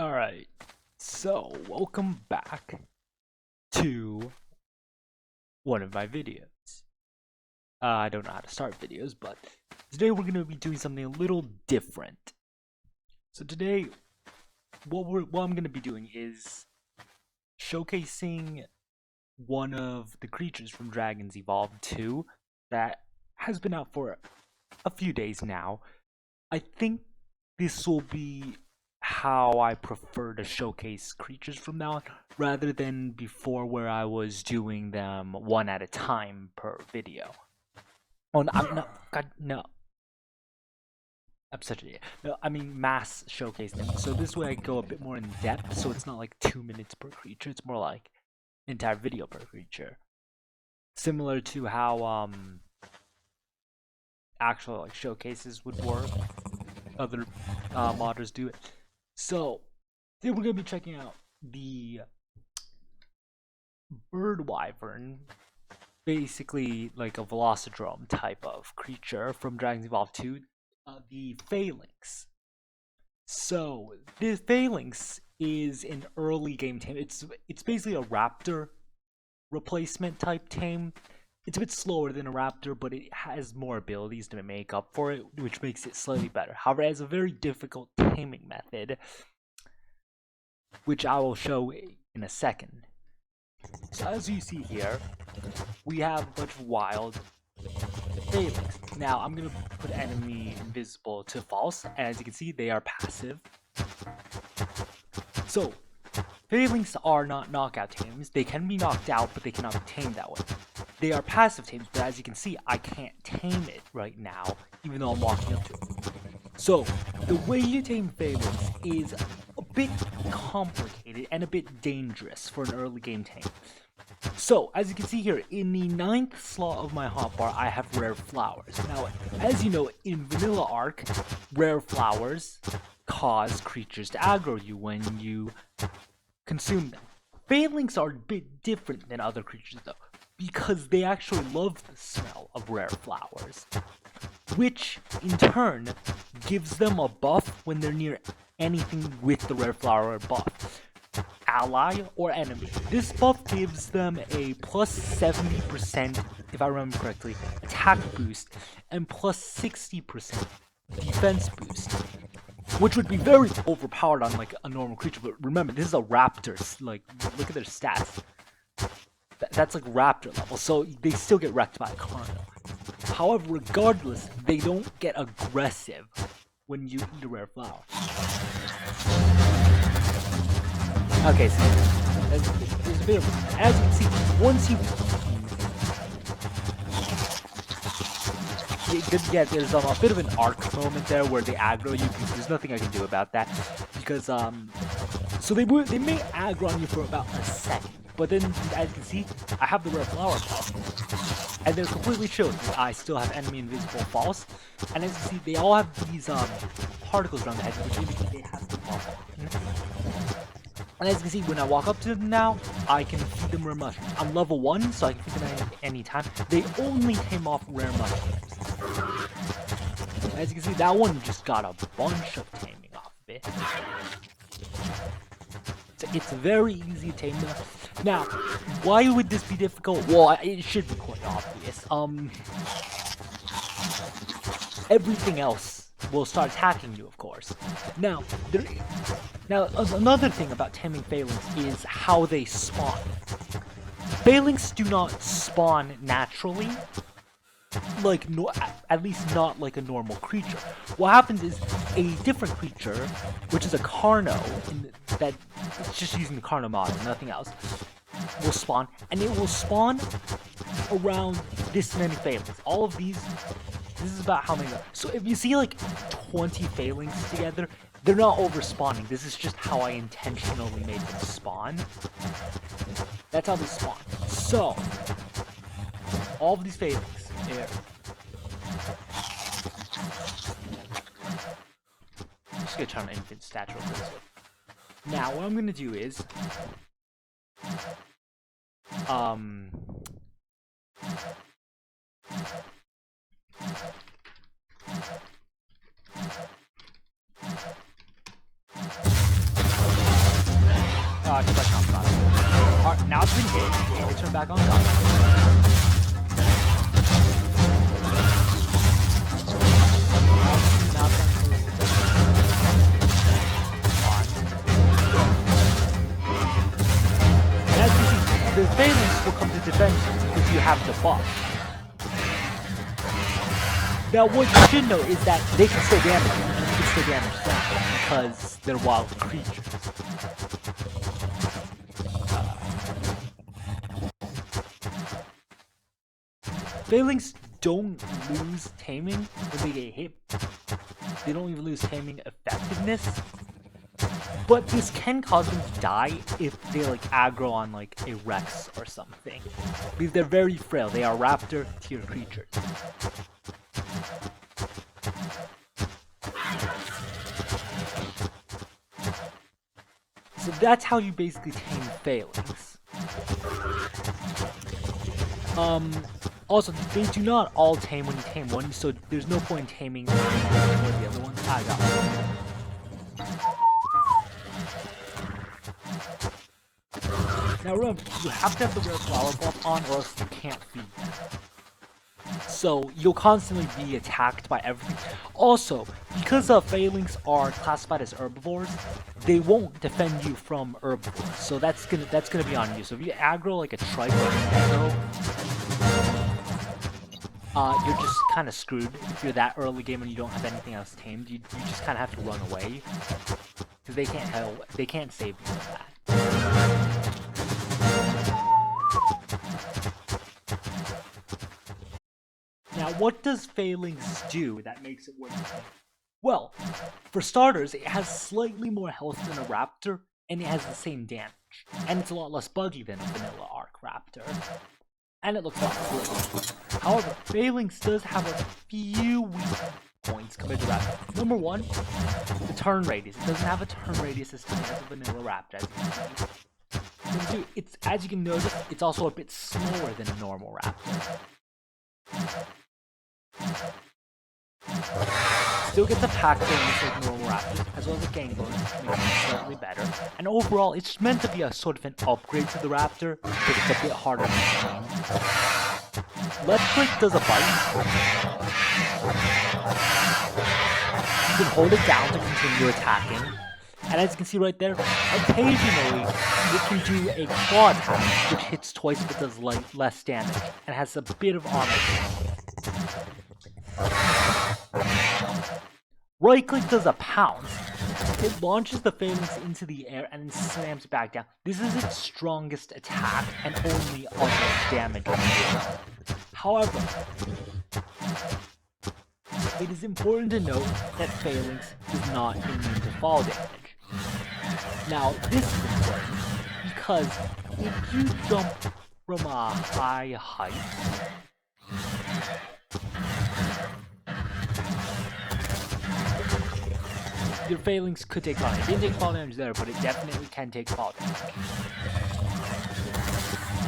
Alright, so welcome back to one of my videos. I don't know how to start videos, but today we're going to be doing something a little different. So today, what I'm going to be doing is showcasing one of the creatures from Dragons Evolved 2 that has been out for a few days now. I think this will be how I prefer to showcase creatures from now on, rather than before where I was doing them one at a time per video. Oh, no, I'm not. God, no. I'm such an idiot. No, I mean mass showcase them. So this way I go a bit more in depth, so it's not like 2 minutes per creature. It's more like entire video per creature. Similar to how actual like showcases would work. Other modders do it. So, today we're going to be checking out the bird wyvern, basically like a velocidrome type of creature from Dragons Evolved 2, the FAELINX. So, this FAELINX is an early game tame. It's basically a raptor replacement type tame. It's a bit slower than a raptor, but it has more abilities to make up for it, which makes it slightly better. However, it has a very difficult taming method, which I will show in a second. So as you see here, we have a bunch of wild FAELINX. Now, I'm going to put enemy invisible to false, and as you can see, they are passive. So, FAELINX are not knockout tames. They can be knocked out, but they cannot be tamed that way. They are passive tames, but as you can see, I can't tame it right now, even though I'm walking up to it. So, the way you tame FAELINX is a bit complicated and a bit dangerous for an early game tame. So, as you can see here, in the 9th slot of my hotbar, I have rare flowers. Now, as you know, in Vanilla Arc, rare flowers cause creatures to aggro you when you consume them. FAELINX are a bit different than other creatures though, because they actually love the smell of rare flowers, which in turn gives them a buff when they're near anything with the rare flower buff, ally or enemy. This buff gives them a plus 70%, if I remember correctly, attack boost and plus 60% defense boost, which would be very overpowered on like a normal creature. But remember, this is a raptor. Like, look at their stats. That's like raptor level, so they still get wrecked by a Carno. However, regardless, they don't get aggressive when you eat a rare flower. Okay, so there's a bit of, as you can see, once you there's a bit of an arc moment there where they aggro you. There's nothing I can do about that because so they may aggro on you for about a second. But then, as you can see, I have the rare flower buff, and they're completely chilled. I still have enemy invisible false, and as you can see, they all have these particles around the head, which indicate they have the buff on. And as you can see, when I walk up to them now, I can feed them rare mushrooms. I'm level 1, so I can feed them at any time. They only tame off rare mushrooms. As you can see, that one just got a bunch of taming off of it. It's very easy to tame them. Now, why would this be difficult? Well, it should be quite obvious. Everything else will start attacking you, of course. Now, another thing about taming FAELINX is how they spawn. FAELINX do not spawn naturally, like at least not like a normal creature. What happens is a different creature, which is a Carno, that it's just using the Carno mod and nothing else, will spawn, and it will spawn around this many FAELINX. All of these, this is about how many. So if you see like 20 FAELINX together, they're not over spawning. This is just how I intentionally made them spawn. That's how they spawn. So all of these FAELINX here. I'm just gonna try an infant stature real quick. Now what I'm gonna do is actually that's not bad. Alright, now it's been hit. Can't turn back on top. Now it's and as you see, the FAELINX will come to defend you because you have the buff. Now what you should know is that they can still damage you, and you can still damage them because they're wild creatures. FAELINX don't lose taming when they get hit. They don't even lose taming effectiveness. But this can cause them to die if they like aggro on like a Rex or something. Because they're very frail. They are raptor tier creatures. So that's how you basically tame FAELINX. Also, they do not all tame when you tame one, so there's no point in taming the other one. I got one. Now remember, you have to have the rare flower buff on or else you can't feed them. So you'll constantly be attacked by everything. Also, because FAELINX are classified as herbivores, they won't defend you from herbivores. So that's gonna be on you. So if you aggro like a trike or a arrow, you're just kind of screwed. If you're that early game and you don't have anything else tamed, you just kind of have to run away because they can't save you from that. Now, what does FAELINX do that makes it worth it? Well, for starters, it has slightly more health than a raptor, and it has the same damage. And it's a lot less buggy than a vanilla Arc Raptor. And it looks a lot cooler. However, FAELINX does have a few weak points compared to Raptor. Number one, the turn radius. It doesn't have a turn radius as tight as a vanilla Raptor, as you can see. Number two, as you can notice, it's also a bit slower than a normal Raptor. Still gets a pack bonus like normal Raptors, as well as a gang bonus, making it slightly better. And overall, it's meant to be a sort of an upgrade to the Raptor, but it's a bit harder to tame. Left click does a bite. You can hold it down to continue attacking. And as you can see right there, occasionally it can do a claw attack, which hits twice but does less damage, and has a bit of armor. Right click does a pounce. It launches the FAELINX into the air and then slams it back down. This is its strongest attack and only other damage. However, it is important to note that FAELINX is not immune to fall damage. Now, this is important because if you jump from a high height, your FAELINX could take fall damage. It didn't take fall damage there, but it definitely can take fall damage.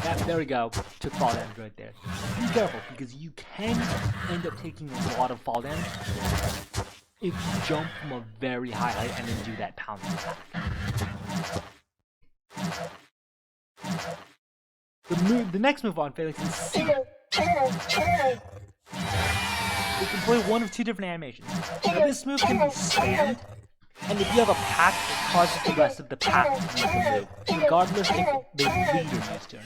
Yeah, there we go. Took fall damage right there. Be careful, because you can end up taking a lot of fall damage if you jump from a very high height and then do that pounce attack. The next move on FAELINX is C. You can play one of two different animations. Now, this move can be spammed, and if you have a pack, it causes the rest of the pack to use the move, regardless if the leader used it.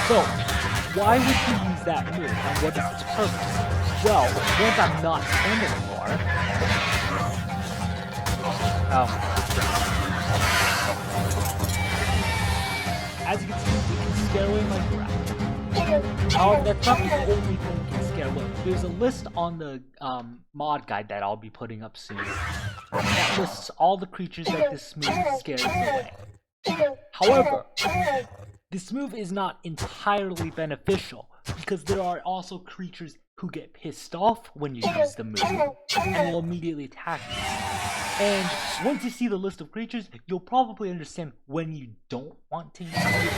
So, why would you use that move, and what is its purpose? Well, once I'm not spammed anymore, as you can see, we can scare away my Raptor. However, that's not the only thing we can scare away. There's a list on the mod guide that I'll be putting up soon that lists all the creatures that this move scares away. However, this move is not entirely beneficial because there are also creatures who get pissed off when you use the move and will immediately attack you. And once you see the list of creatures, you'll probably understand when you don't want to use the ability,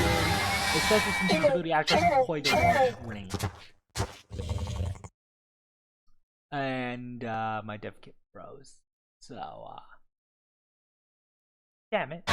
especially since the ability actually has quite a large range. and my dev kit froze. So, damn it.